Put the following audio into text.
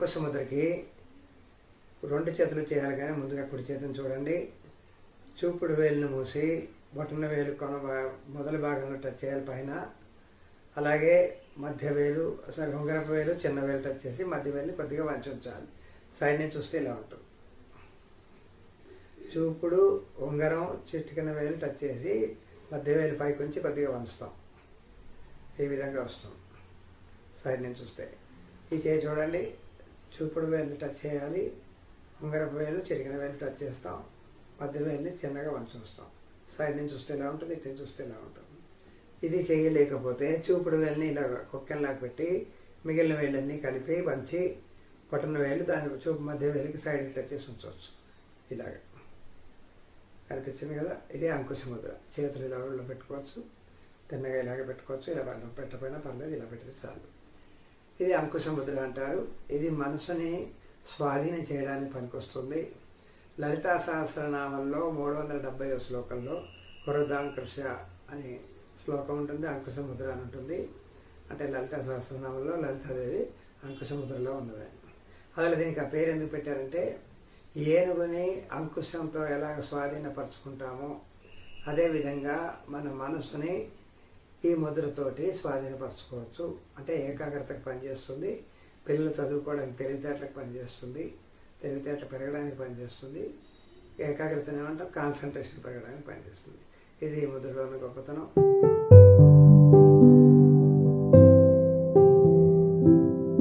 అంకుశ ముద్రకి 2 చేతులు చేయాలి, కానీ ముందుగా కుడి చేతిని చూడండి. చూపుడు వేలును మూసి బొటన వేలు మొదటి భాగంలో టచ్ చేయాలి పైన. అలాగే మధ్య వేలు ఉంగరపు వేలు చిన్న వేలు టచ్ చేసి మధ్య వేలుని కొద్దిగా వంచి ఉంచాలి. సైడ్ నుంచి చూస్తే ఇలా ఉంటుంది. చూపుడు ఉంగరం చిటికెన వేలు టచ్ చేసి మధ్య వేలు పైకి ఉంచి కొద్దిగా వంచుతాం. ఈ విధంగా వస్తాం సైడ్ నుంచి చూస్తే. ఈ చేయి చూడండి, చూపుడు వేలు టచ్ చేయాలి, ఉంగరపు వేలు చిటికెన వేలు టచ్ చేస్తాం, మధ్య వేలుని చిన్నగా వంచి వస్తాం. సైడ్ నుంచి చూస్తే ఇలా ఉంటుంది, ఇటు నుంచి చూస్తే ఇలా ఉంటుంది. ఇది చేయలేకపోతే చూపుడు వేలుని ఇలా కుక్కెల్లాగా పెట్టి మిగిలిన వేలన్నీ కలిపి వంచి బొటన వేలు దాని చూపు మధ్య వేలుకి సైడ్కి టచ్ చేసి ఉంచవచ్చు. ఇలాగ కనిపించింది కదా. ఇదే అంకుశ ముద్ర. చేతులు ఇలా ఒళ్ళో పెట్టుకోవచ్చు, తిన్నగా ఇలాగ పెట్టుకోవచ్చు. ఇలా పెట్టకపోయినా పర్లేదు, ఇలా పెడితే చాలు. ఇది అంకుశ ముద్ర అంటారు. ఇది మనసుని స్వాధీనం చేయడానికి పనికొస్తుంది. లలితా సహస్రనామంలో 370వ శ్లోకంలో వృద్ధాంకృష అనే శ్లోకం ఉంటుంది, అంకుశ ముద్ర అని ఉంటుంది. అంటే లలితా సహస్రనామంలో లలితాదేవి అంకుశ ముద్రలో ఉన్నది. అసలు దీనికి ఆ పేరు ఎందుకు పెట్టారంటే, ఏనుగుని అంకుశంతో ఎలాగ స్వాధీనపరచుకుంటామో అదేవిధంగా మన మనసుని ఈ ముద్రతోటి స్వాధీనపరచుకోవచ్చు. అంటే ఏకాగ్రతకు పనిచేస్తుంది, పిల్లలు చదువుకోవడానికి తెలివితేటలకు పనిచేస్తుంది, తెలివితేటలు పెరగడానికి పనిచేస్తుంది, ఏకాగ్రతను ఏమంటాం కాన్సన్ట్రేషన్ పెరగడానికి పనిచేస్తుంది. ఇది ఈ ముద్రలో ఉన్న గొప్పతనం.